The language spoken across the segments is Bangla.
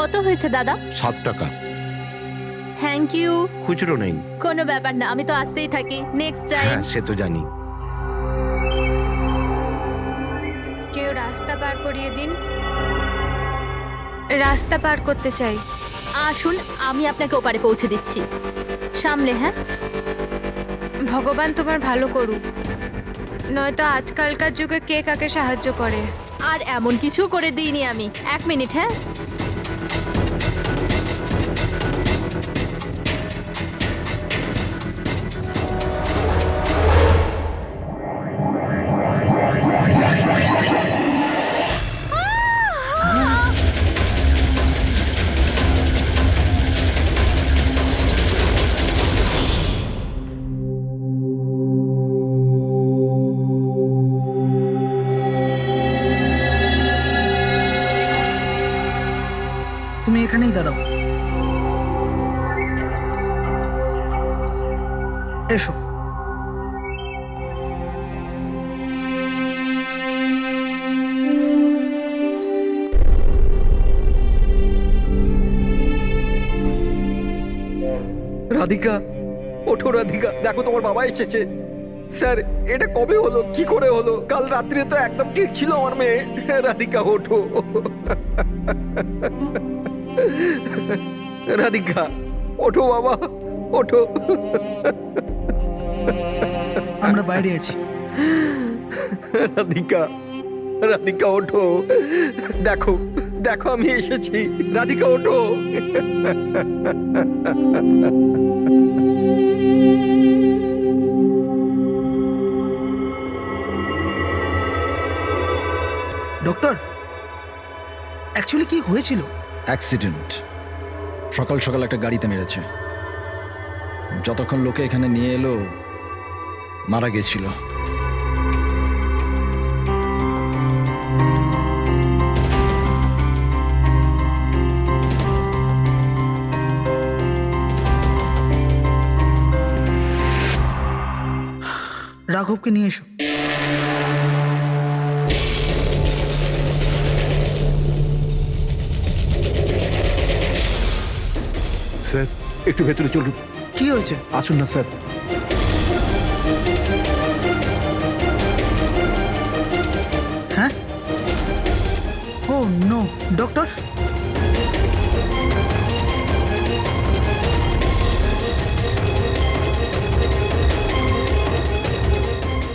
কত হয়েছে দাদা? 7 টাকা। Thank you. খুচরো নেই। কোনো ব্যাপার না, আমি তো আসতেই থাকি। Next time. হ্যাঁ, সে তো জানি। কেউ রাস্তা পার করিয়ে দিন, রাস্তা পার করতে চাই। আসুন, আমি আপনাকে ওপারে পৌঁছে দিচ্ছি। সামলে, হ্যাঁ? ভগবান তোমার ভালো করুক, নয়তো আজকালকার যুগে কে কাকে সাহায্য করে। আর এমন কিছু করে দিইনি আমি। 1 মিনিট, হ্যাঁ? তুমি এখানেই দাঁড়াও। এসো। রাধিকা, ওঠো রাধিকা, দেখো তোমার বাবা এসেছে। স্যার, এটা কবে হলো, কি করে হলো? কাল রাত্রে তো একদম ঠিক ছিল আমার মেয়ে। রাধিকা ওঠো। রাধিকা ওঠো বাবা, ওঠো। আমরা বাইরে আছি। রাধিকা, রাধিকা ওঠো। দেখো, দেখো আমি এসেছি। রাধিকা ওঠো। ডক্টর, অ্যাকচুয়ালি কি হয়েছিল? অ্যাক্সিডেন্ট। সকাল সকাল একটা গাড়িতে মেরেছে। যতক্ষণ লোকে এখানে নিয়ে এলো মারা গেছিল। রাঘবকে নিয়ে এসো। স্যার, একটু ভেতরে চলুন। কি হয়েছে? আসুন না স্যার। হ্যাঁ? Oh no, doctor.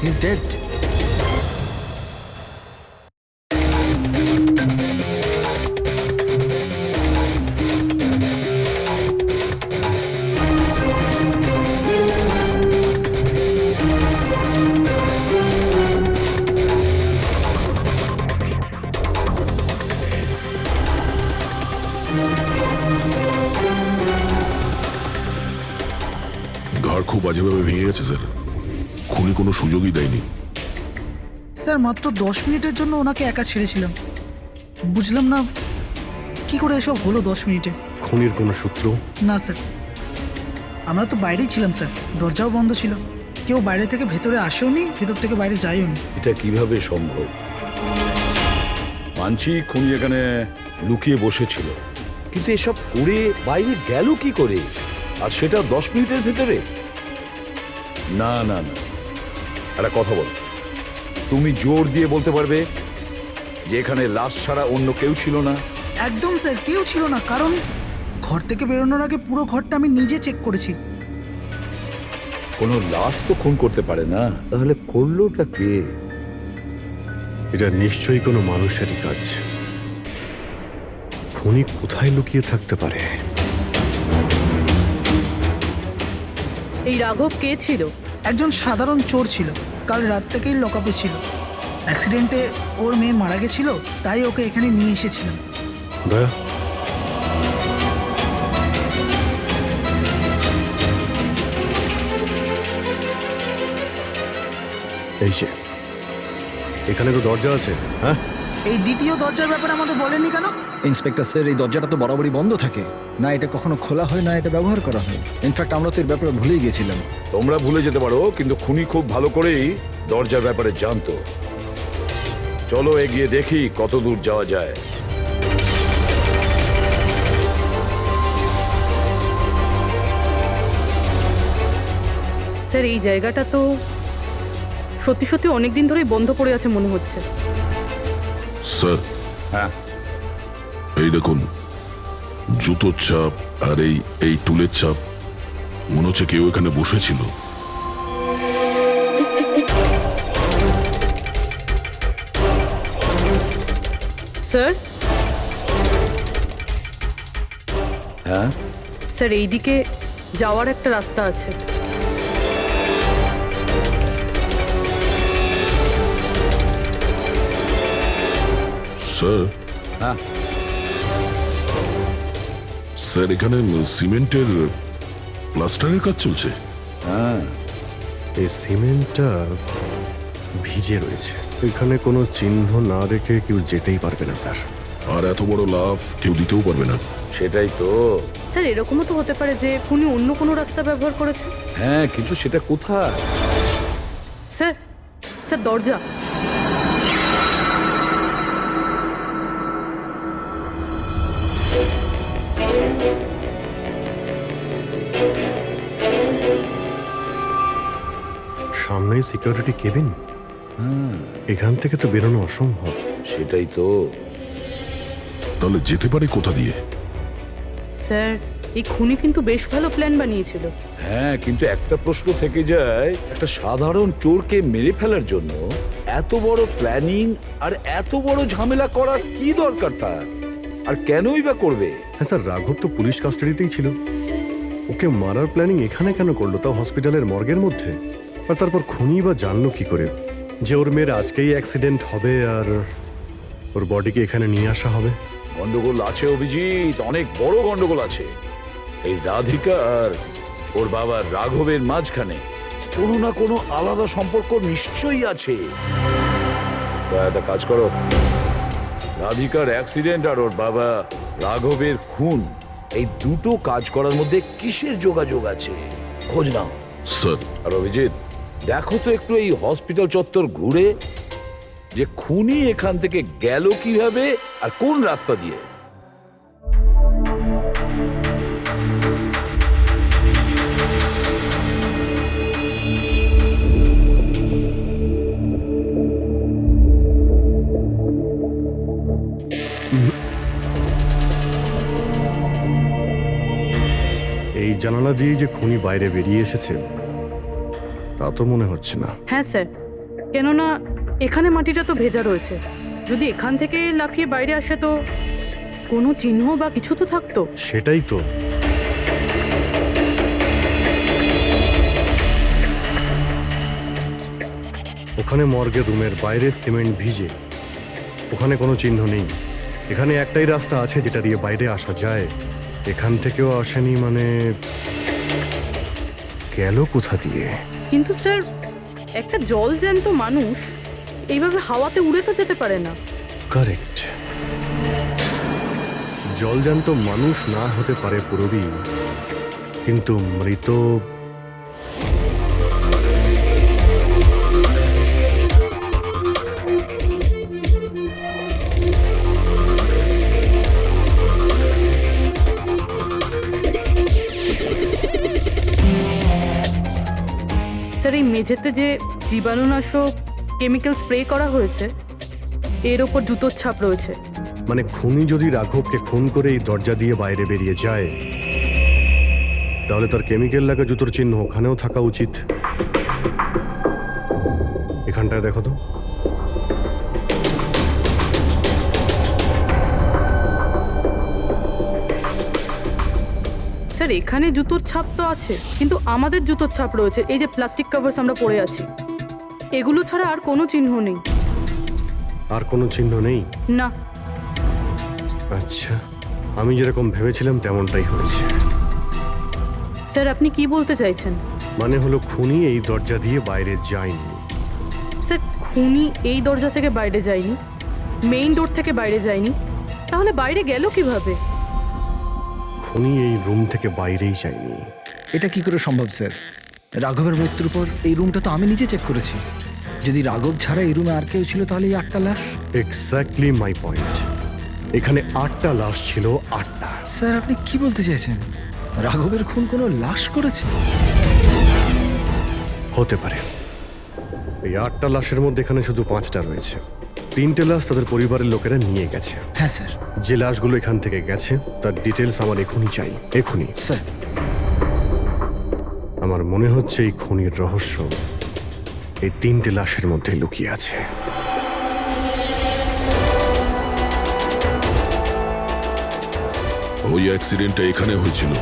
He is dead. ঘর খুব বাজেভাবে ভেঙে গেছে স্যার। খুনি কোনো সুযোগই দেয়নি। স্যার, মাত্র 10 মিনিটের জন্য ওনাকে একা ছেড়েছিলাম। বুঝলাম না কি করে এসব হলো 10 মিনিটে। খুনির কোনো সূত্র? না স্যার, আমরা তো বাইরেই ছিলাম স্যার, দরজাও বন্ধ ছিল। কেউ বাইরে থেকে ভেতরে আসেওনি, ভেতর থেকে বাইরে যায়ওনি। এটা কিভাবে সম্ভব? মানছি খুনি এখানে লুকিয়ে বসেছিল, কিন্তু এসব করে বাইরে গেল কি করে, আর সেটা 10 মিনিটের ভেতরে? না না না, একটা কথা বল, তুমি জোর দিয়ে বলতে পারবে যে এখানে লাশ ছাড়া অন্য কেউ ছিল না? একদম স্যার, কেউ ছিল না। কারণ ঘর থেকে বেরোনোর আগে পুরো ঘরটা আমি নিজে চেক করেছি। কোনো লাশ তো খুন করতে পারে না, তাহলে করলোটা কে? এটা নিশ্চয়ই কোনো মানুষেরই কাজ। খুনি কোথায় লুকিয়ে থাকতে পারে? এই রাঘব কে ছিল? একজন সাধারণ চোর ছিল, কাল রাত থেকেই লকআপে ছিল। অ্যাক্সিডেন্টে ওর মেয়ে মারা গেছিল, তাই ওকে এখানে নিয়ে এসেছিলাম। দয়া, এই যে এখানে তো দরজা আছে। হ্যাঁ, এই দ্বিতীয় দরজার ব্যাপারে আমাদের বলেননি কেন? ইন্সপেক্টর স্যার, এই দরজাটা তো বরাবরই বন্ধ থাকে না, এটা কখনো খোলা হয় না, এটা ব্যবহার করা হয়। ইনফ্যাক্ট আমরা তো এর ব্যাপারে ভুলেই গেছিলাম। তোমরা ভুলে যেতে পারো, কিন্তু খুনি খুব ভালো করেই দরজার ব্যাপারে জানতো। চলো এগিয়ে দেখি কত দূর যাওয়া যায়। স্যার এই জায়গাটা তো সত্যি সত্যি অনেক দিন ধরেই বন্ধ পড়ে আছে মনে হচ্ছে। স্যার, হ্যাঁ এই দেখুন, জুতোর ছাপ আর এই টুলের ছাপ, মনে হচ্ছে কেউ এখানে বসেছিল। স্যার হ্যাঁ স্যার এইদিকে যাওয়ার একটা রাস্তা আছে। স্যার, হ্যাঁ স্যার এখানে সিমেন্টের প্লাস্টারের কাজ চলছে। হ্যাঁ এই সিমেন্টটা ভিজে রয়েছে। এখানে কোনো চিহ্ন না রেখে কেউ যেতেই পারবে না স্যার। আর এত বড় লাভ কেউ দিতেও পারবে না। সেটাই তো। স্যার এরকমও তো হতে পারে যে উনি অন্য কোনো রাস্তা ব্যবহার করেছে। হ্যাঁ, কিন্তু সেটা কোথায়? স্যার স্যার দরজা। সামনেই সিকিউরিটি কেবিন, এখান থেকে তো বেরোনো অসম্ভব। সেটাই তো। তাহলে যেতে পারে কোথা দিয়ে? স্যার এই খুনি কিন্তু বেশ ভালো প্ল্যান বানিয়েছিল। হ্যাঁ, কিন্তু একটা প্রশ্ন থেকে যায়, একটা সাধারণ চোরকে মেরে ফেলার জন্য এত বড় প্ল্যানিং আর এত বড় ঝামেলা করার কি দরকার তার? আর কেনই বা করবে? হ্যাঁ স্যার, রাঘব তো পুলিশ কাস্টাডিতেই ছিল। ওকে মারার প্ল্যানিং এখানে কেন করলো, তাও হসপিটালের মর্গের মধ্যে? আর তারপর খুনি বা জানলো কি করে যে ওর মেয়ের আজকেই অ্যাক্সিডেন্ট হবে আর ওর বডিকে এখানে নিয়ে আসা হবে? গন্ডগোল আছে অভিজিৎ, অনেক বড় গন্ডগোল আছে। এই রাধিকা আর ওর বাবা রাঘবের মাঝখানে কোনো না কোনো আলাদা সম্পর্ক নিশ্চয়ই আছে। তা একটা কাজ করো, রাধিকার অ্যাক্সিডেন্ট আর ওর বাবা রাঘবের খুন, এই দুটো কাজ করার মধ্যে কিসের যোগাযোগ আছে খোঁজ নাও। স্যার, আর অভিজিৎ, দেখো তো একটু এই হসপিটাল চত্বর ঘুরে যে খুনি এখান থেকে গেল কিভাবে আর কোন রাস্তা দিয়ে। এই জানালা দিয়ে যে খুনি বাইরে বেরিয়ে এসেছে তা তো মনে হচ্ছে না। হ্যাঁ স্যার, কেননা এখানে মাটিটা তো ভেজা রয়েছে। যদি এখান থেকে লাফিয়ে বাইরে আসে তো কোনো চিহ্ন বা কিছু তো থাকতো। সেটাই তো। ওখানে মর্গের রুমের বাইরে সিমেন্ট ভিজে, ওখানে কোনো চিহ্ন নেই। এখানে একটাই রাস্তা আছে যেটা দিয়ে বাইরে আসা যায়। এখান থেকেও আসেনি, মানে গেল কোথা দিয়ে? কিন্তু স্যার একটা জল জ্যান্ত মানুষ এইভাবে হাওয়াতে উড়ে তো যেতে পারে না। কারেক্ট। জলজান্ত মানুষ না হতে পারে পুরবী, কিন্তু মৃত স্যার এই মেঝেতে যে জীবাণুনাশক কেমিক্যাল স্প্রে করা হয়েছে এর ওপর জুতোর ছাপ রয়েছে। মানে খুনি যদি রাঘবকে খুন করে এই দরজা দিয়ে বাইরে বেরিয়ে যায় তাহলে তার কেমিক্যাল লাগা জুতোর চিহ্ন ওখানেও থাকা উচিত। এখানটায় দেখো তো। স্যার এখানে জুতোর ছাপ তো আছে, কিন্তু আমাদের জুতোর ছাপ রয়েছে। এই যে প্লাস্টিক কভার্স আমরা পরে আছি, এগুলো ছাড়া আর কোনো চিহ্ন নেই। আর কোনো চিহ্ন নেই? না। আচ্ছা, আমি যেরকম ভেবেছিলাম তেমনটাই হয়েছে। স্যার আপনি কি বলতে চাইছেন? মানে হলো খুনি এই দরজা দিয়ে বাইরে যায়নি। স্যার খুনি এই দরজা থেকে বাইরে যায়নি, মেইন ডোর থেকে বাইরে যায়নি, তাহলে বাইরে গেল কিভাবে? খুনি এই রুম থেকে বাইরেই যায়নি। এটা কি করে সম্ভব স্যার? রাঘবের মৃত্যুর পর এই রুমটা তো আমি নিজে চেক করেছি। যদি রাঘব ছাড়া এই রুমে আর কেউ ছিল তাহলে এই 8টা লাশ। Exactly my point. এখানে 8টা লাশ ছিল, 8টা। স্যার আপনি কি বলতে চাইছেন? রাঘবের খুন কোনো লাশ করেছে? হতে পারে। এই 8টা লাশের মধ্যে এখানে শুধু 5টা রয়েছে। 3টে লাশ তাদের পরিবারের লোকেরা নিয়ে গেছে। হ্যাঁ স্যার। যে লাশগুলো এখান থেকে গেছে তার ডিটেলস আমার এখনই চাই, এখনই। স্যার আমার মনে হচ্ছে এই খুনির রহস্য এই 3টে লাশের মধ্যে লুকিয়ে আছে। ওই অ্যাক্সিডেন্টটা এখানে হয়েছিল।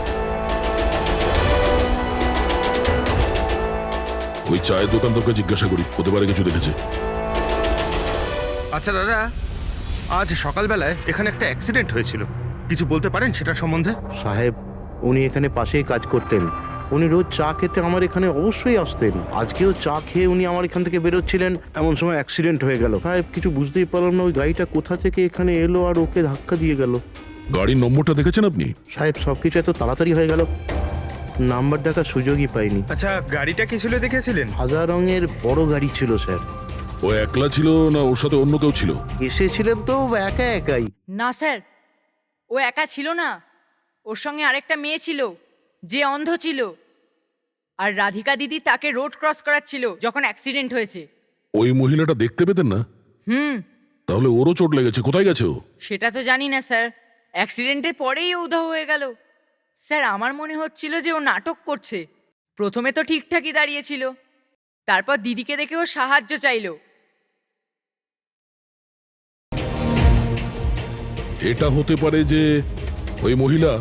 ওই চায়ের দোকানদারকে জিজ্ঞাসা করি, হতে পারে কিছু দেখেছে। আচ্ছা দাদা, আজ সকালবেলায় এখানে একটা অ্যাক্সিডেন্ট হয়েছিল, কিছু বলতে পারেন সেটার সম্বন্ধে? সাহেব, উনি এখানে পাশেই কাজ করতেন। উনি রোজ চা খেতে আমার এখানে অবশ্যই আসতেন। আজকেও চা খেয়ে উনি আমার এখান থেকে বেরোচ্ছিলেন, এমন সময় অ্যাক্সিডেন্ট হয়ে গেল। সাহেব, কিছু বুঝতেই পারলাম না ওই গাড়িটা কোথা থেকে এখানে এলো আর ওকে ধাক্কা দিয়ে গেল। গাড়ির নম্বরটা দেখেছেন আপনি? সাহেব, সবকিছু এত তাড়াতাড়ি হয়ে গেল, নাম্বার দেখার সুযোগই পাইনি। আচ্ছা, গাড়িটা কি ছিল দেখেছিলেন? সাদা রঙের বড় গাড়ি ছিল স্যার। ও একলা ছিল না ওর সাথে অন্য কেউ ছিল? এসেছিলেন তো একা একাই। না স্যার, ও একা ছিল না, ওর সঙ্গে আরেকটা মেয়ে ছিল যে অন্ধ ছিল, আর রাধিকা দিদি তাকে রোড ক্রস করাচ্ছিল যখন অ্যাক্সিডেন্ট হয়েছে। ওই মহিলাটা দেখতে পেতেন না? তাহলে ওরও চোট লেগেছে। কোথায় গেছে ও? সেটা তো জানি না স্যার, অ্যাক্সিডেন্টের পরেই ও উধাও হয়ে গেল। স্যার, আমার মনে হচ্ছিল যে ও নাটক করছে। প্রথমে তো ঠিকঠাকই দাঁড়িয়েছিল, তারপর দিদিকে দেখে ও সাহায্য চাইলো। এটা হতে পারে যে ওই মহিলা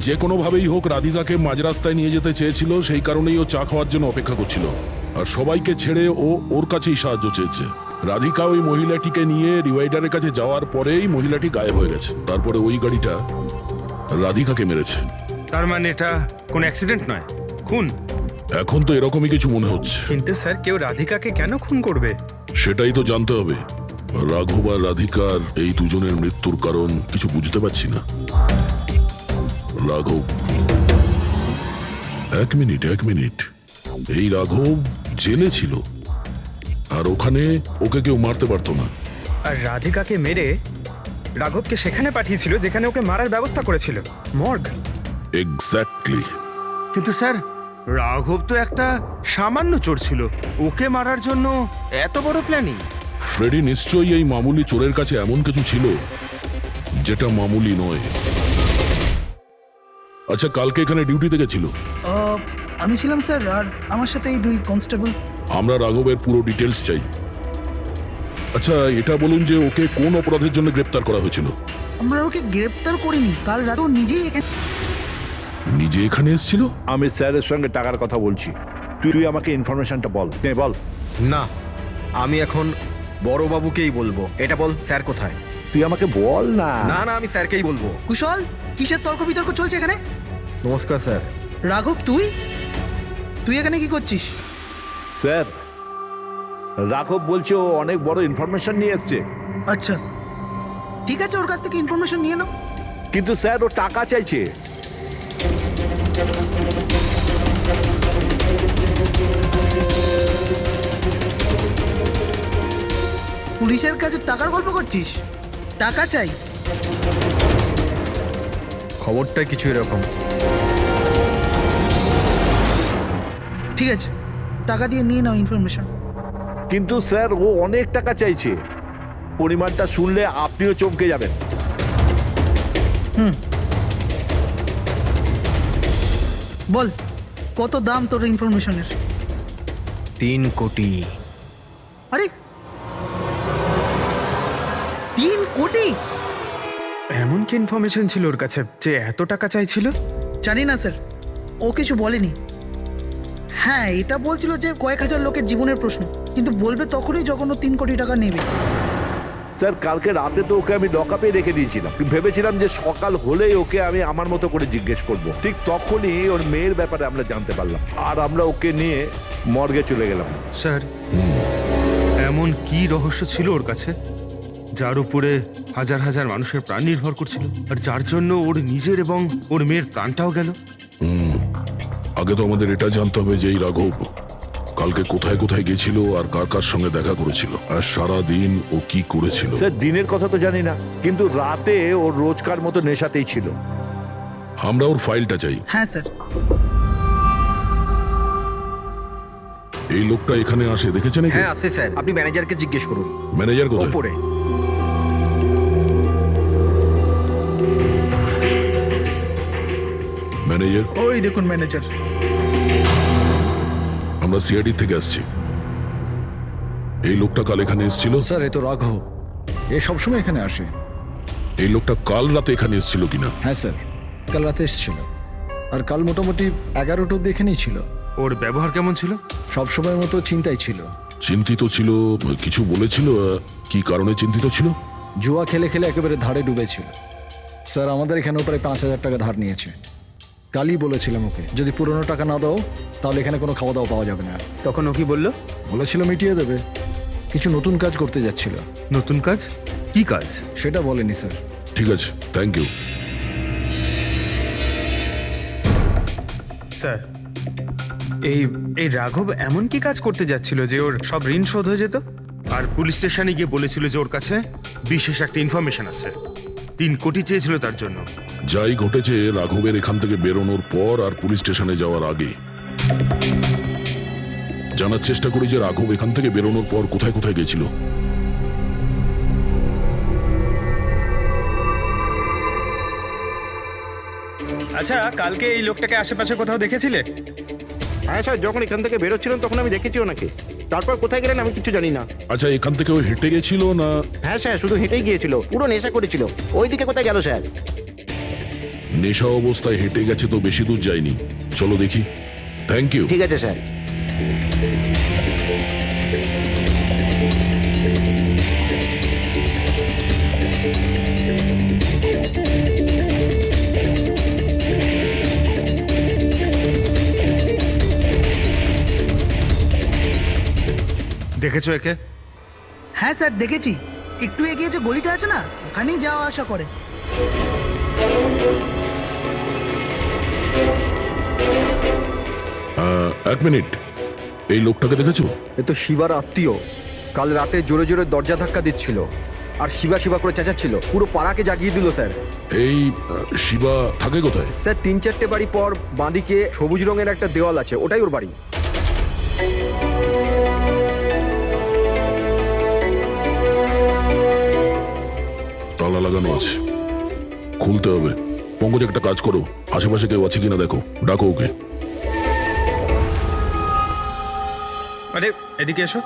যে কোনোভাবেই হোক রাধিকাকে মাঝ রাস্তায় নিয়ে যেতে চেয়েছিল, সেই কারণেই ও চা খাওয়ার জন্য অপেক্ষা করছিল, আর সবাইকে ছেড়ে ও ওর কাছেই সাহায্য চেয়েছে। রাধিকা ওই মহিলাটিকে নিয়ে ডিভাইডারের কাছে যাওয়ার পরেই মহিলাটি গায়েব হয়ে গেছে। তারপরে ওই গাড়িটা রাধিকাকে মেরেছে। তার মানে এটা কোন অ্যাক্সিডেন্ট নয়, খুন? এখন তো এরকমই কিছু মনে হচ্ছে। কিন্তু স্যার, কেউ রাধিকাকে কেন খুন করবে? সেটাই তো জানতে হবে। রাঘব আর রাধিকার এই দুজনের মৃত্যুর কারণ কিছু বুঝতে পারছি না। রাঘব, এক মিনিট, এই রাঘব জেলে ছিল, আর ওখানে ওকে কেউ মারতে পারতো না। আর রাধিকাকে মেরে রাঘবকে সেখানে পাঠিয়েছিল যেখানে ওকে মারার ব্যবস্থা করেছিল, মর্গ। এক্স্যাক্টলি। কিন্তু স্যার, রাঘব তো একটা সামান্য চোর ছিল, ওকে মারার জন্য এত বড় প্ল্যানিং? ফ্রেডি নিশ্চয়ই এই মামুলি চোরের কাছে এমন কিছু ছিল যেটা মামুলি নয়। আচ্ছা, কালকে এখানে ডিউটিতে গেছিল? আমি ছিলাম স্যার, আর আমার সাথে এই 2 কনস্টেবল। আমরা রাঘবের পুরো ডিটেলস চাই। আচ্ছা, এটা বলুন যে ওকে কোন অপরাধের জন্য গ্রেপ্তার করা হয়েছিল? আমরা ওকে গ্রেপ্তার করিনি, কাল রাতে ও নিজে এখানে এসেছিল। আমি স্যারের সঙ্গে টাকার কথা বলছি, তুই আমাকে ইনফরমেশনটা বল। বল। না, আমি এখন বড়বাবুকেই বলবো। এটা বল, স্যার কোথায়? তুই আমাকে বল না। না, আমি স্যারকেই বলবো। কুশল, কিসের তর্ক বিতর্ক চলছে এখানে? নমস্কার স্যার। রাঘব, তুই এখানে কি করছিস? স্যার, রাঘব বলছে ও অনেক বড় ইনফরমেশন নিয়ে এসছে। আচ্ছা, ঠিক আছে, ওর কাছ থেকে ইনফরমেশন নিয়ে নাও। কিন্তু স্যার, ও টাকা চাইছে। পুলিশের কাছে টাকার গল্প করছিস? টাকা চাই? খবরটা কিছু এরকম। ঠিক আছে, টাকা দিয়ে নিয়ে নাও ইনফরমেশন। কিন্তু স্যার, ও অনেক টাকা চাইছে। পরিমাণটা শুনলে আপনিও চমকে যাবেন। বল, কত দাম তোর ইনফরমেশনের? 3 কোটি। আরে, 3 কোটি? এমন কি ইনফরমেশন ছিল ওর কাছে যে এত টাকা চাইছিল? জানি না স্যার, ও কিছু বলেনি। হ্যাঁ, এটা বলছিল যে কয়েক হাজার লোকের জীবনের প্রশ্ন, কিন্তু বলবে তখনই যখন ও 3 কোটি টাকা নেবে। স্যার, কালকে রাতে তো ওকে আমি লকআপে রেখে দিয়েছিলাম। ভেবেছিলাম যে সকাল হলেই ওকে আমি আমার মতো করে জিজ্ঞেস করব। ঠিক তখনই ওর মেয়ের ব্যাপারে আমরা জানতে পারলাম, আর আমরা ওকে নিয়ে মর্গে চলে গেলাম। স্যার, এমন কি রহস্য ছিল ওর কাছে যার উপরে হাজার হাজার মানুষের প্রাণ নির্ভর করছিল, আর যার জন্য ওর নিজের এবং ওর মেয়ের প্রাণটাও গেল? আগে তো আমাদের এটা জানতে হবে যে এই রাঘব কালকে কোথায় কোথায় গেছিল আর কার কার সঙ্গে দেখা করেছিল, আর সারা দিন ও কি করেছিল। স্যার, দিনের কথা তো জানি না, কিন্তু রাতে ওর রোজকার মতো নেশাতেই ছিল। আমরা ওর ফাইলটা চাই। হ্যাঁ স্যার। এই লোকটা এখানে আসে দেখেছেন নাকি? হ্যাঁ আছে স্যার, আপনি ম্যানেজারকে জিজ্ঞেস করুন। ম্যানেজার কোথায়? ওপরে। ম্যানেজার? ওই দেখুন ম্যানেজার। আমরা সিআইডি থেকে আসছি। এই লোকটা কাল এখানে এসেছিল? স্যার এ তো রাঘব, এ সবসময় এখানে আসে। এই লোকটা কাল রাতে এখানে এসেছিল কিনা? হ্যাঁ স্যার, কাল রাতে এসেছিল, আর কাল মোটামুটি 11টা অব্দি এখানেই ছিল। ওর ব্যবহার কেমন ছিল? সবসময়ের মতো চিন্তাই ছিল। চিন্তিত ছিল? কিছু বলেছিল? কি কারণে চিন্তিত ছিল? জুয়া খেলে খেলে একেবারে ধারে ডুবেছিল স্যার। আমাদের এখানেও প্রায় 5,000 টাকা ধার নিয়েছে। কালই বলেছিলাম ওকে, যদি পুরনো টাকা না দাও তাহলে এখানে কোনো খাওয়া দাওয়া পাওয়া যাবে না। তখন ও কি বললো? বলেছিল মিটিয়ে দেবে। কিছু নতুন কাজ করতে যাচ্ছিল। নতুন কাজ? কি কাজ? সেটা বলেনি স্যার। ঠিক আছে, থ্যাংক ইউ। স্যার, এই রাঘব এমন কি কাজ করতে যাচ্ছিল যে ওর সব ঋণ শোধ হয়ে যেত? আর পুলিশ স্টেশনে গিয়ে বলেছিল যে ওর কাছে বিশেষ একটা ইনফরমেশন আছে, 3 কোটি চেয়েছিল তার জন্য। যাই ঘটেছে রাঘবের এখান থেকে বেরোনোর পর আর পুলিশ স্টেশনে যাওয়ার আগে জানার চেষ্টা করি যে রাঘব এখান থেকে বেরোনোর পর কোথায় কোথায় গেছিল। আচ্ছা, কালকে এই লোকটাকে আশেপাশে কোথাও দেখেছিলে? হ্যাঁ স্যার, যখন এখান থেকে বেরোচ্ছিলাম তখন আমি দেখেছি ওনাকে। তারপর কোথায় গেলেন আমি কিছু জানি না। আচ্ছা, এখান থেকে ও হেঁটে গেছিল না? হ্যাঁ স্যার, শুধু হেঁটেই গিয়েছিল, পুরো নেশা করেছিল। ওইদিকে কোথায় গেল স্যার? নেশা অবস্থায় হেঁটে গেছে তো বেশি দূর যায়নি। চলো দেখি। Thank you. ঠিক আছে স্যার। দেখেছো একে? হ্যাঁ স্যার দেখেছি, একটু এগিয়ে যে গলিটা আছে না, ওখানেই যাওয়া আসা করে। এক মিনিট, এই লোকটাকে দেখেছো? এ তো শিবার আত্মীয়। কাল রাতে জোরে জোরে দরজা ধাক্কা দিচ্ছিল আর শিবা শিবা করে চেঁচাচ্ছিল, পুরো পাড়াকে জাগিয়ে দিল স্যার। এই শিবা থাকে কোথায়? স্যার 3-4টে বাড়ি পর বাঁদিকে সবুজ রঙের একটা দেওয়াল আছে, ওটাই ওর বাড়ি। তালা লাগানো আছে, খুলতে হবে। পঙ্কজ একটা কাজ করো, আশেপাশে কেউ আছে কিনা দেখো, ডাকো ওকে। আরে এদিকে এসো।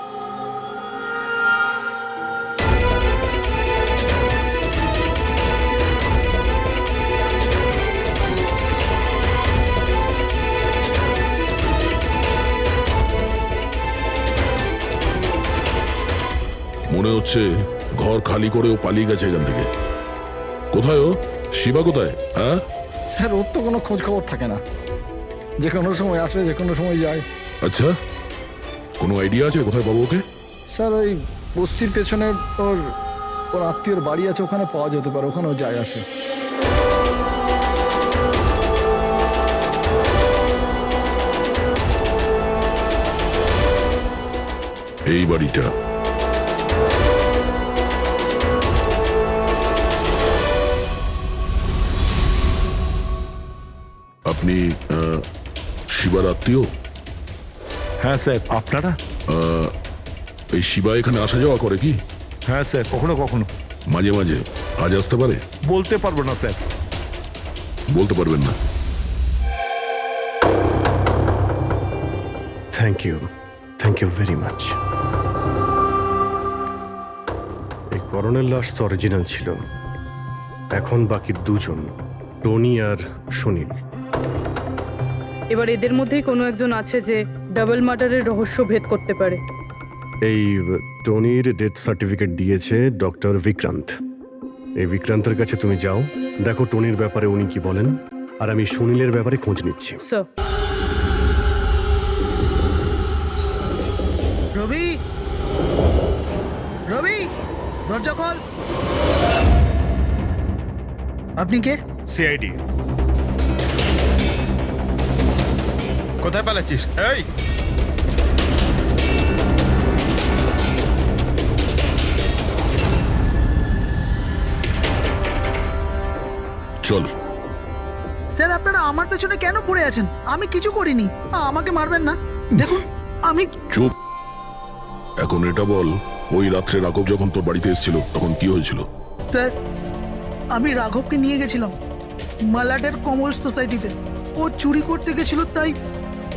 মনে হচ্ছে ঘর খালি করে ও পালিয়ে গেছে এখান থেকে। কোথায় ও? শিবা কোথায়? হ্যাঁ স্যার, ওর তো কোনো খোঁজ খবর থাকে না, যে কোনো সময় আসে, যে কোনো সময় যায়। আচ্ছা, কোনো আইডিয়া আছে কোথায় পাবো ওকে? স্যার ওই বস্তির পেছনে ওর ওর আত্মীয়র বাড়ি আছে, ওখানে পাওয়া যেতে পারে, ওখানেও যায় আসে। এই বাড়িটা। আপনি শিবার আত্মীয়? হ্যাঁ স্যার। আপনারা? এই শিবা এখানে আসা যাওয়া করে কি? হ্যাঁ স্যার, কখনো কখনো। মাঝে মাঝে। আজ আসতে পারে? বলতে পারবো না স্যার। বলতে পারবেন না? Thank you very much. এই করণের লাশ তো অরিজিনাল ছিল। এখন বাকি 2 জন, টনি আর সুনীল। এবার এদের মধ্যেই কোনো একজন আছে যে ডাবল মার্ডারের রহস্য ভেদ করতে পারে। এই টনির ডেথ সার্টিফিকেট দিয়েছে ডক্টর বিক্রান্ত। এই বিক্রান্তের কাছে তুমি যাও, দেখো টনির ব্যাপারে উনি কি বলেন, আর আমি সুনীলের ব্যাপারে খোঁজ নিচ্ছি। স্যার। রবি, রবি, দরজা খোল। আপনি কে? সিআইডি। কোথায় পালাচ্ছিস? এই চল। স্যার আপনারা আমার পেছনে কেন পড়ে আছেন? আমি কিছু করিনি, আমাকে মারবেন না। দেখুন আমি চুপ। এখন এটা বল, ওই রাত্রে রাঘব যখন তোর বাড়িতে এসেছিল তখন কি হয়েছিল? স্যার, আমি রাঘবকে নিয়ে গেছিলাম মালাডের কমল সোসাইটিতে। ও চুরি করতে গেছিল, তাই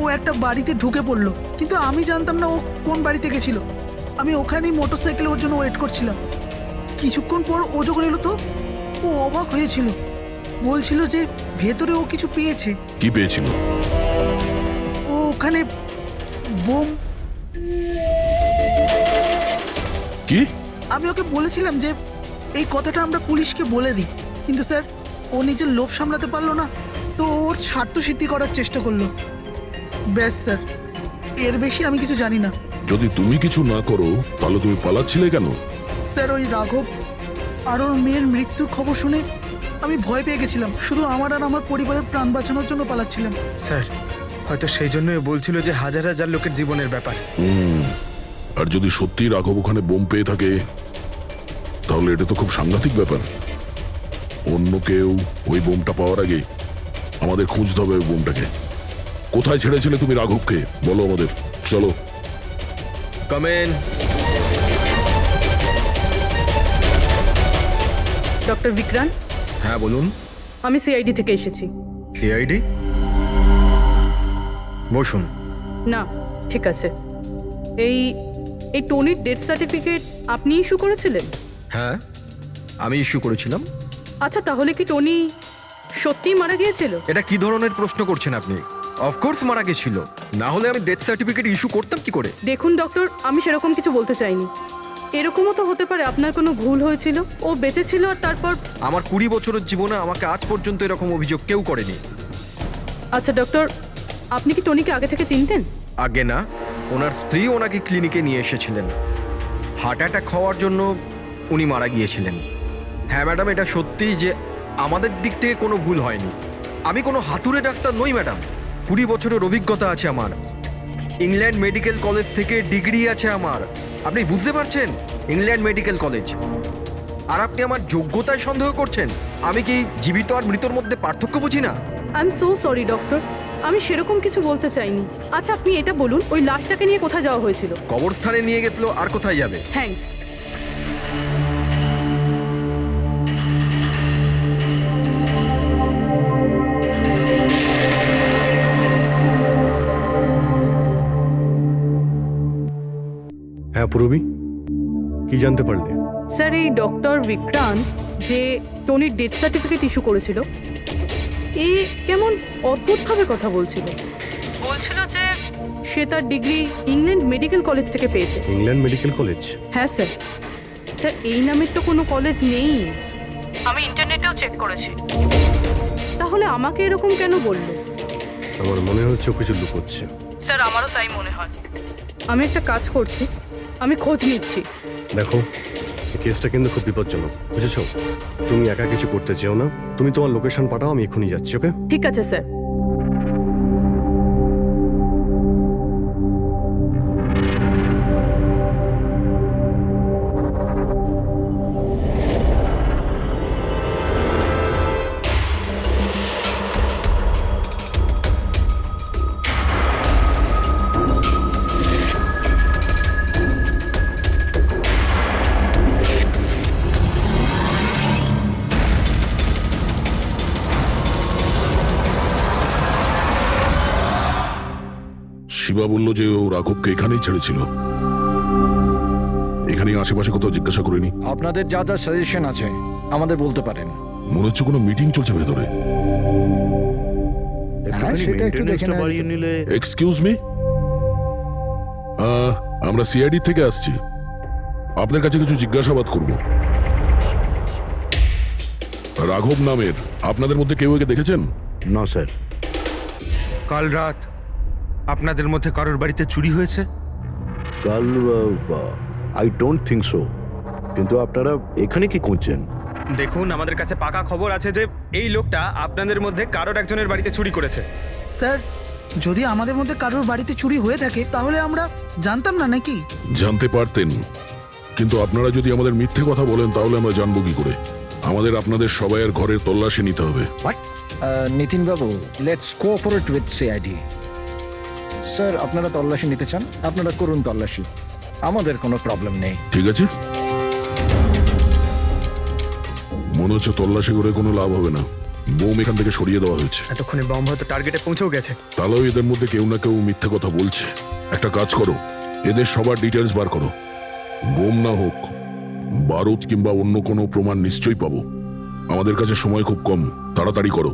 ও একটা বাড়িতে ঢুকে পড়লো, কিন্তু আমি জানতাম না ও কোন বাড়িতে গেছিল। আমি ওখানেই মোটরসাইকেলে ওর জন্য ওয়েট করছিলাম। কিছুক্ষণ পর ও যখন এলো তো ও অবাক হয়েছিল, বলছিল যে ভেতরে ও কিছু পেয়েছে। কি পেয়েছিল? ও ওখানে বোম। কি? আমি ওকে বলেছিলাম যে এই কথাটা আমরা পুলিশকে বলে দিই, কিন্তু স্যার ও নিজের লোভ সামলাতে পারলো না, তো ওর স্বার্থ সিদ্ধি করার চেষ্টা করলো। ব্যাস স্যার, এর বেশি আমি কিছু জানি না। যদি তুমি কিছু না করো তাহলে তুমি পালাচ্ছিলে কেন? স্যার, ওই রাঘব আর ওর মেয়ের মৃত্যুর খবর শুনে আমি ভয় পেয়ে গেছিলাম। শুধু আমার আর আমার পরিবারের প্রাণ বাঁচানোর জন্য পালাচ্ছিলাম। স্যার, হয়তো সেই জন্যই বলছিল যে হাজার হাজার লোকের জীবনের ব্যাপার। আর যদি সত্যি রাঘব ওখানে বোম পেয়ে থাকে তাহলে এটা তো খুব সাংঘাতিক ব্যাপার। অন্য কেউ ওই বোমটা পাওয়ার আগে আমাদের খুঁজতে হবে ওই বোমটাকে। কোথায় ছেড়েছিলে তুমি রাঘবকে? বলো আমাদের। চলো। কমেন। ডক্টর বিক্রান্ত, হ্যাঁ বলুন। আমি সিআইডি থেকে এসেছি। সিআইডি? বসুন। না, ঠিক আছে। এই এই টনির ডেথ সার্টিফিকেট আপনি ইস্যু করেছিলেন? হ্যাঁ, আমি ইস্যু করেছিলাম। আচ্ছা, তাহলে কি টনি সত্যিই মারা গিয়েছিল? এটা কি ধরনের প্রশ্ন করছেন আপনি? অফকোর্স মারা গেছিল, না হলে আমি ডেথ সার্টিফিকেট ইস্যু করতাম কি করে? দেখুন ডক্টর, আমি সেরকম কিছু বলতে চাইনি। এরকমও তো হতে পারে আপনার কোনো ভুল হয়েছিল, ও বেঁচে ছিল আর তারপর। আমার 20 বছরের জীবনে আমাকে আজ পর্যন্ত এরকম অভিযোগ কেউ করেনি। আচ্ছা ডক্টর, আপনি কি টনিকে আগে থেকে চিনতেন? আগে না, ওনার স্ত্রী ওনাকে ক্লিনিকে নিয়ে এসেছিলেন। হার্ট অ্যাটাক হওয়ার জন্য উনি মারা গিয়েছিলেন। হ্যাঁ ম্যাডাম, এটা সত্যি যে আমাদের দিক থেকে কোনো ভুল হয়নি। আমি কোনো হাতুড়ে ডাক্তার নই ম্যাডাম। 20 বছরের অভিজ্ঞতা আছে আমার। ইংল্যান্ড মেডিকেল কলেজ থেকে ডিগ্রি আছে আমার। আপনি বুঝতে পারছেন? England medical college. আর আপনি আমার যোগ্যতায় সন্দেহ করছেন? আমি কি জীবিত আর মৃতর মধ্যে পার্থক্য বুঝি না? I am so sorry doctor, আমি সেরকম কিছু বলতে চাইনি। আচ্ছা, আপনি এটা বলুন, ওই লাশটাকে নিয়ে কোথায় যাওয়া হয়েছিল? কবরস্থানে নিয়ে গেছিল, আর কোথায় যাবে? থ্যাঙ্কস। হ্যাঁ পুরবি, কি জানতে পারলে? স্যার, এই ডক্টর বিক্রান্ত যে টনির ডেথ সার্টিফিকেট ইস্যু করেছিল, এ কেমন অদ্ভুতভাবে কথা বলছিল। বলছিল যে সে তার ডিগ্রি ইংল্যান্ড মেডিকেল কলেজ থেকে পেয়েছে। England medical college? হ্যাঁ স্যার। স্যার, এই নামের তো কোনো কলেজ নেই। আমি ইন্টারনেটেও চেক করেছি। তাহলে আমাকে এরকম কেন বললো? আমার মনে হচ্ছে ও কিছু লুকোচ্ছে। স্যার, আমারও তাই মনে হয়। আমি একটা কাজ করছি, আমি খোঁজ নিচ্ছি। দেখো, এই কেসটা কিন্তু খুব বিপজ্জনক, বুঝেছো? তুমি একা কিছু করতে চেও না। তুমি তোমার লোকেশন পাঠাও, আমি এখনই যাচ্ছি। ওকে? ঠিক আছে স্যার। শিবা বলল যে ও রাঘবকে এখানেই ছেড়েছিল। এখানেই আশেপাশে কোথাও জিজ্ঞাসা করিনি? আপনাদের যা যা সাজেশন আছে আমাদের বলতে পারেন। মনে হচ্ছে কোনো মিটিং চলছে ভেতরে। সেটা একটু দেখে নেওয়া বাড়িয়ে নিলে। এক্সকিউজ মি, আমরা সিআইডি থেকে আসছি। আপনার কাছে কিছু জিজ্ঞাসাবাদ করব। রাঘব নামের আপনাদের মধ্যে কেউ একে দেখেছেন? না স্যার। কাল রাত আপনাদের মধ্যে কারোর বাড়িতে চুরি হয়েছে? কাল আই ডোন্ট থিঙ্ক সো। কিন্তু আপনারা এখানে কি খুঁজছেন? দেখুন, আমাদের কাছে পাকা খবর আছে যে এই লোকটা আপনাদের মধ্যে কারোর একজনের বাড়িতে চুরি করেছে। স্যার, যদি আমাদের মধ্যে কারোর বাড়িতে চুরি হয়ে থাকে তাহলে আমরা জানতাম না নাকি? জানতে পারতেন, কিন্তু আপনারা যদি আমাদের মিথ্যে কথা বলেন তাহলে আমরা জানবো কি করে? আমাদের আপনাদের সবাইয়ের ঘরের তল্লাশি নিতে হবে। নিতিন বাবু, let's cooperate with CID. Sir আপনারা তল্লাশি নিতে চান, আপনারা করুন তল্লাশি, আমাদের কোনো প্রবলেম নেই। ঠিক আছে, মনে হচ্ছে তল্লাশি করে কোনো লাভ হবে না। বোম এখান থেকে সরিয়ে দেওয়া হয়েছে। এতক্ষণে বম হয়তো টার্গেটে পৌঁছেও গেছে। তাহলেও এদের মধ্যে কেউ না কেউ মিথ্যে কথা বলছে। একটা কাজ করো, এদের সবার ডিটেলস বার করো। বোম না হোক, বারুদ কিংবা অন্য কোনো প্রমাণ নিশ্চয়ই পাবো। আমাদের কাছে সময় খুব কম, তাড়াতাড়ি করো।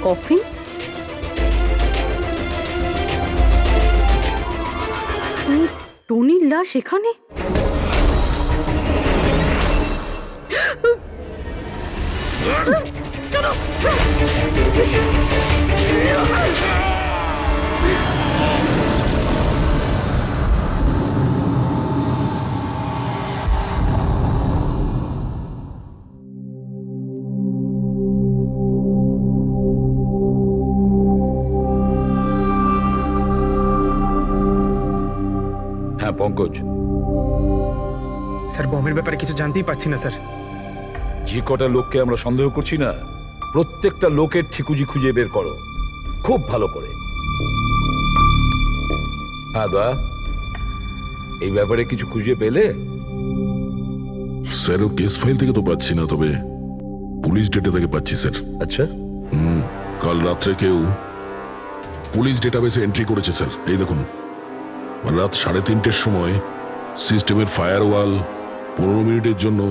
কফিন? টনির লাশ এখানে? হ্যাঁ পঙ্কজ, স্যার বমের ব্যাপারে কিছু জানতেই পারছি না স্যার। যে কটা লোককে আমরা সন্দেহ করছি না, প্রত্যেকটা লোকের ঠিকুজি খুঁজে বের করো খুব ভালো করে। হ্যাঁ দয়া, এই ব্যাপারে কিছু খুঁজে পেলে? স্যার, কেস ফাইল থেকে তো পাচ্ছি না, তবে পুলিশ ডেটা থেকে পাচ্ছি স্যার। আচ্ছা, কাল রাত্রে কেউ পুলিশ ডেটাবেসে এন্ট্রি করেছে স্যার। এই দেখুন, রাত 3:30-র সময় সিস্টেমের ফায়ারওয়াল 15 মিনিটের জন্য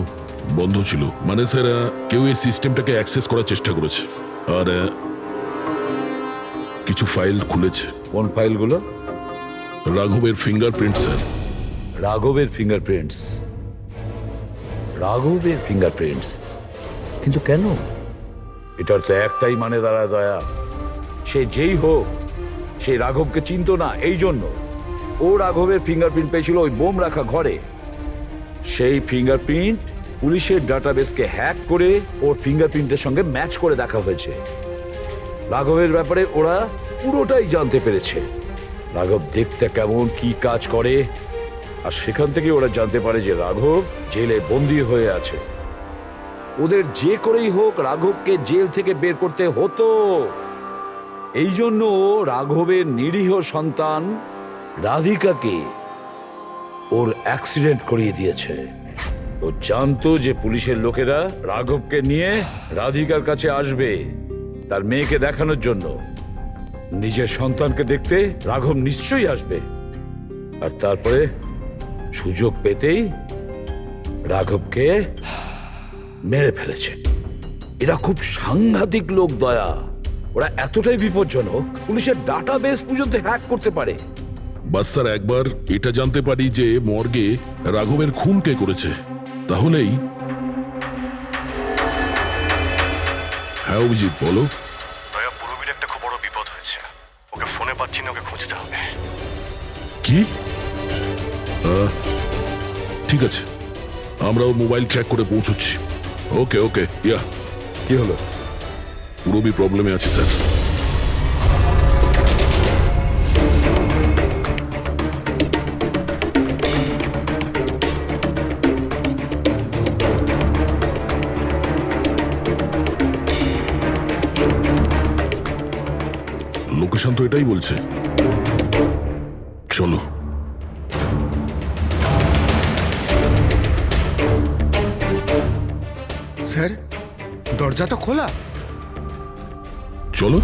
বন্ধ ছিল। মানে স্যার, কেউ এই সিস্টেমটাকে অ্যাক্সেস করার চেষ্টা করেছে আর কিছু ফাইল খুলেছে। কোন ফাইলগুলো? রাঘবের ফিঙ্গারপ্রিন্ট স্যার। রাঘবের ফিঙ্গারপ্রিন্টস? রাঘবের ফিঙ্গারপ্রিন্টস? কিন্তু কেন? এটার তো একটাই মানে দাঁড়ায় দয়া, সে যেই হোক সে রাঘবকে চিনতো না, এই জন্য ও রাঘবের ফিঙ্গারপ্রিন্ট পেয়েছিল ওই বোম রাখা ঘরে। সেই ফিঙ্গারপ্রিন্ট পুলিশের ডাটাবেসকে হ্যাক করে ওর ফিঙ্গারপ্রিন্টের সঙ্গে ম্যাচ করে দেখা হয়েছে। রাঘবের ব্যাপারে ওরা পুরোটাই জানতে পেরেছে, রাঘব দেখতে কেমন, কি কাজ করে, আর সেখান থেকে ওরা জানতে পারে যে রাঘব জেলে বন্দী হয়ে আছে। ওদের যে করেই হোক রাঘবকে জেল থেকে বের করতে হতো। এই জন্য রাঘবের নিরীহ সন্তান রাধিকাকে ওর অ্যাক্সিডেন্ট করিয়ে দিয়েছে। ও জানতো যে পুলিশের লোকেরা রাঘবকে নিয়ে রাধিকার কাছে আসবে তার মেয়েকে দেখানোর জন্য। নিজের সন্তানকে দেখতে রাঘব নিশ্চয়ই আসবে, আর তারপরে সুযোগ পেতেই রাঘবকে মেরে ফেলেছে। এরা খুব সাংঘাতিক লোক দয়া, ওরা এতটাই বিপজ্জনক পুলিশের ডাটাবেস পর্যন্ত হ্যাক করতে পারে। বাস স্যার, একবার এটা জানতে পারি যে মর্গে রাঘবের খুন কে করেছে, তাহলেই। হ্যাঁ অভিজিৎ, বলো। দয়া, পুরবীর একটা খুব বড় বিপদ হয়েছে, ওকে ফোনে পাচ্ছি না, ওকে খুঁজতে হবে। কি? ঠিক আছে, আমরা ওর মোবাইল ট্র্যাক করে পৌঁছচ্ছি। ওকে ওকে, ইয়া। কি হলো? পুরবী প্রবলেমে আছে স্যার। লোকেশন তো এটাই বলছে, চলো। স্যার, দরজা তো খোলা। চলো।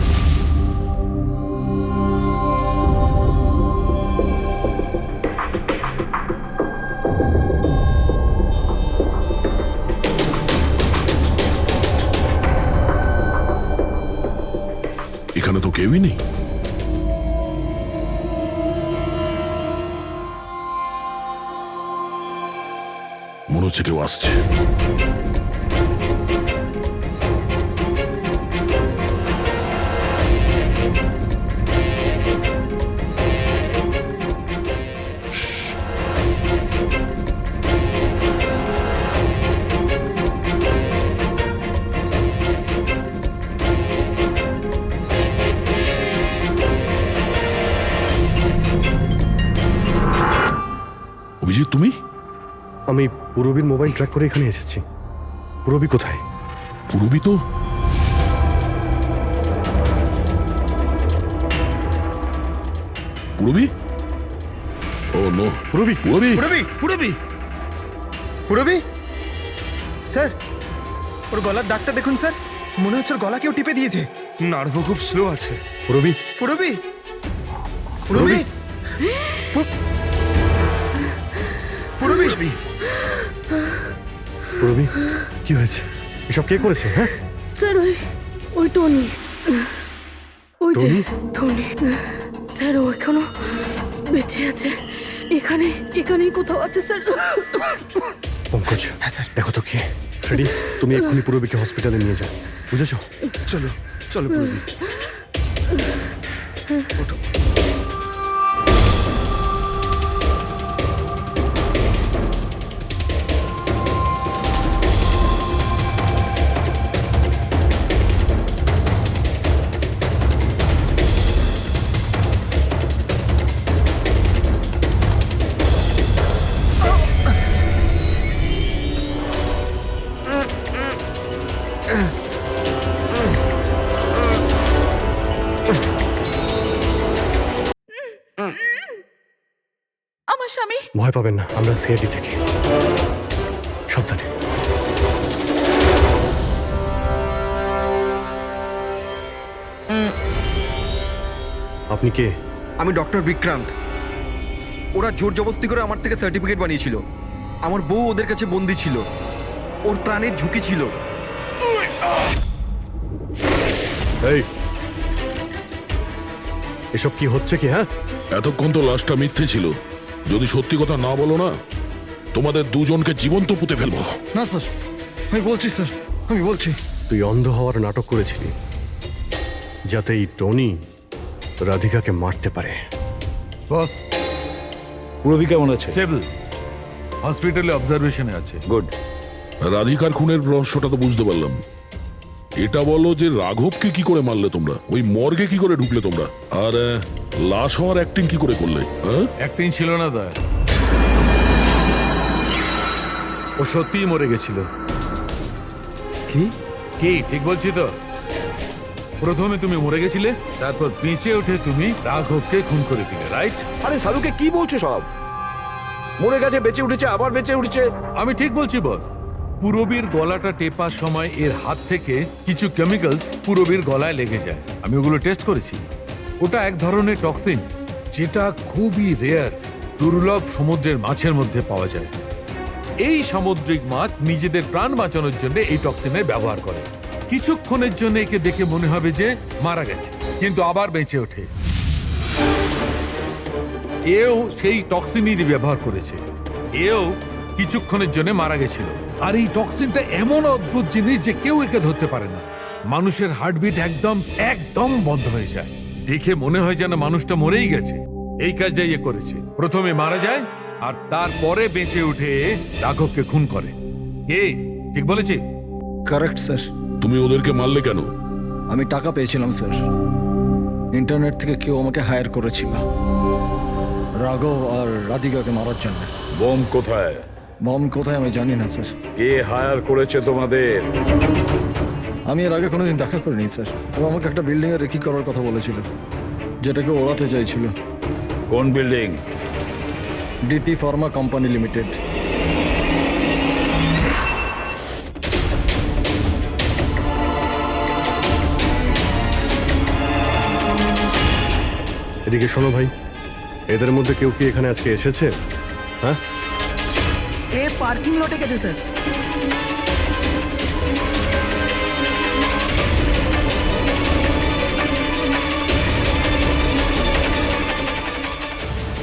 কেউই নেই। মনে হচ্ছে কেউ আসছে। অভিজিৎ, তুমি? আমি পুরবীর মোবাইল ট্র্যাক করে এখানে এসেছি। পুরবী কোথায়? পুরবী তো পুরবী? ও নো, পুরবী পুরবী পুরবি পুরবি পুরবি স্যার, ওর গলার দাগটা দেখুন স্যার, মনে হচ্ছে ওর গলা কেউ টিপে দিয়েছে। নার্ভও খুব স্লো আছে। পুরবী পুরবি পুরবি পুরবি পুরবী কি হয়েছে? এসব কে করেছে? হ্যাঁ স্যার ওই টনি, ওই যে টনি? টনি স্যার, ও এখনো বেঁচে আছে। এখানেই কোথাও আছে স্যার। পঙ্কজ, দেখো তো কে। ফ্রেডি, তুমি এক্ষুনি পুরবীকে হসপিটালে নিয়ে যাও, বুঝেছো? চলো চলো পুরবী। আমার স্বামী। ভয় পাবেন না, আমরা সিআইডি থেকে। সাবধানে। আপনি কে? আমি ডক্টর বিক্রান্ত। ওরা জোর জবরদস্তি করে আমার থেকে সার্টিফিকেট বানিয়েছিল। আমার বউ ওদের কাছে বন্দি ছিল, ওর প্রাণের ঝুঁকি ছিল। এই, এসব কি হচ্ছে কি? হ্যাঁ, এতক্ষণ তো লাশটা মিথ্যে ছিল। যদি সত্যি কথা না বলো না, তোমাদের দুজনকে জীবন্ত পুঁতে ফেলবো। না স্যার, আমি বলছি স্যার, আমি বলছি। তুই অন্ধ হওয়ার নাটক করেছিলি যাতে এই টনি রাধিকাকে মারতে পারে। বস, পুরবী কেমন আছে? স্টেবল, হসপিটালে অবজারভেশনে আছে। গুড। রাধিকার খুনের রহস্যটা তো বুঝতে পারলাম। এটা বলো যে রাঘবকে কি করে মারলে তোমরা? ওই মর্গে কি করে ঢুকলে তোমরা? আর লাশ হওয়ার অ্যাক্টিং কি করে করলে? হ্যাঁ, অ্যাক্টিং ছিল না দয়া, ও সত্যিই মরে গেছিল। কি কি ঠিক বলছি তো? প্রথমে তুমি মরে গেছিলে, তারপর বেঁচে উঠে তুমি রাঘবকে খুন করে দিলে, রাইট? আরে সালুকে কি বলছো সব? মরে গেছে, বেঁচে উঠেছে, আবার বেঁচে উঠেছে। আমি ঠিক বলছি বস। পুরবীর গলাটা টেপার সময় এর হাত থেকে কিছু কেমিক্যালস পুরবীর গলায় লেগে যায়। আমি ওগুলো টেস্ট করেছি। ওটা এক ধরনের টক্সিন, যেটা খুবই রেয়ার, দুর্লভ সমুদ্রের মাছের মধ্যে পাওয়া যায়। এই সামুদ্রিক মাছ নিজেদের প্রাণ বাঁচানোর জন্য এই টক্সিনের ব্যবহার করে। কিছুক্ষণের জন্য একে দেখে মনে হবে যে মারা গেছে, কিন্তু আবার বেঁচে ওঠে। এও সেই টক্সিনই ব্যবহার করেছে। এও কিছুক্ষণের জন্য মারা গেছিল। আর এই টক্সিনটা এমন অদ্ভুত জিনিস যে কেউ একে ধরতে পারে না। মানুষের হার্টবিট একদম বন্ধ হয়ে যায়। দেখে মনে হয় যেন মানুষটা মরেই গেছে। এই কাজটাই এ করেছে। প্রথমে মারা যায় আর তারপরে বেঁচে উঠে রাঘবকে খুন করে। ঠিক বলেছি? Correct sir. তুমি ওদেরকে মারলে কেন? আমি টাকা পেয়েছিলাম স্যার। ইন্টারনেট থেকে কেউ আমাকে হায়ার করেছিল রাঘব আর রাধিকাকে মারার জন্য। বম কোথায়? বম কোথায় আমি জানি না স্যার। কে হায়ার করেছে তোমাদের? আমি এর আগে কোনোদিন দেখা করিনি স্যার। ও আমাকে একটা বিল্ডিংয়ে রেকি করার কথা বলেছিল, যেটাকে ওড়াতে চাইছিল। কোন building? DT pharma company limited. এদিকে শোনো ভাই, এদের মধ্যে কেউ কি এখানে আজকে এসেছে? হ্যাঁ, এ পার্কিং লটে গেছে স্যার।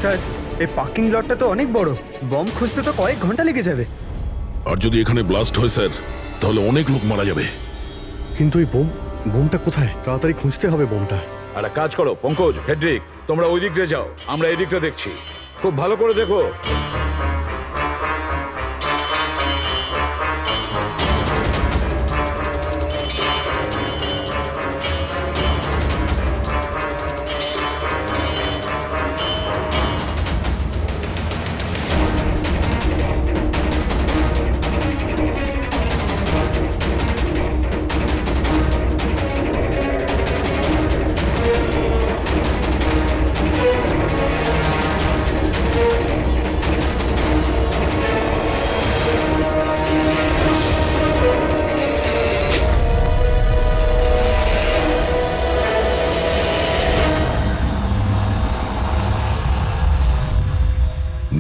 স্যার এই পার্কিং লটটা তো অনেক বড়, বম খুঁজতে তো কয়েক ঘন্টা লেগে যাবে। আর যদি এখানে ব্লাস্ট হয় স্যার, তাহলে অনেক লোক মারা যাবে। কিন্তু ওই বোমটা কোথায়? তাড়াতাড়ি খুঁজতে হবে বোমটা। একটা কাজ করো পঙ্কজ, ফেডরিক, তোমরা ওই দিকটা যাও, আমরা এই দিকটা দেখছি। খুব ভালো করে দেখো।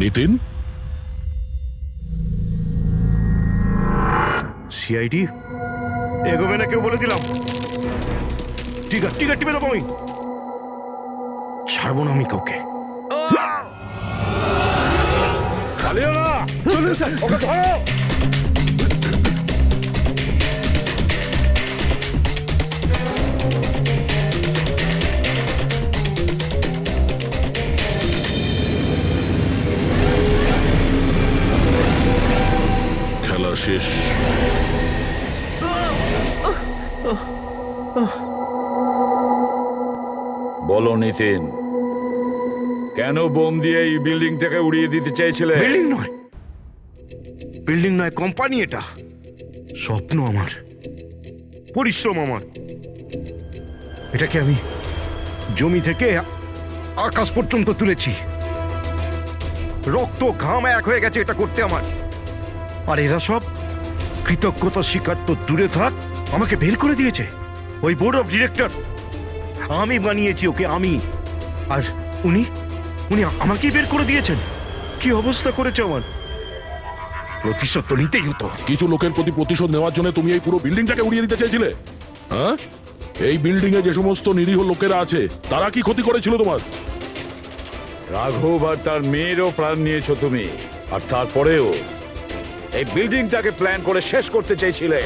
নিতিন, সিআইডি এগোবে না কেউ বলে দিলাম। টিকা টিপে দেবো আমি, ছাড়বো না আমি কাউকে। চলুন স্যার, ওকে ধরো। খেলা শেষ। বলো নিতিন, কেন বোম দিয়ে এই বিল্ডিংটাকে উড়িয়ে দিতে চাইছিলে? বিল্ডিং নয় কোম্পানি, এটা স্বপ্ন আমার, পরিশ্রম আমার। এটাকে আমি জমি থেকে আকাশ পর্যন্ত তুলেছি, রক্ত ঘাম এক হয়ে গেছে এটা করতে আমার। আর এরা সব কৃতজ্ঞতা স্বীকার তো দূরে থাক, আমাকে বের করে দিয়েছে ওই বোর্ড অফ ডিরেক্টর। আমি বানিয়েছি ওকে, আমি। আর উনি আমাকেই বের করে দিয়েছেন। কি অবস্থা করেছে আমার! প্রতিশোধ তো নিতেই হতো। কিছু লোকের প্রতি প্রতিশোধ নেওয়ার জন্য তুমি এই পুরো বিল্ডিংটাকে উড়িয়ে দিতে চাইছিলে? হ্যাঁ, এই বিল্ডিং এ যে সমস্ত নিরীহ লোকেরা আছে তারা কি ক্ষতি করেছিল তোমার? রাঘব আর তার মেয়েরও প্রাণ নিয়েছো তুমি, আর তারপরেও এই বিল্ডিংটাকে প্ল্যান করে শেষ করতে চাইছিলে।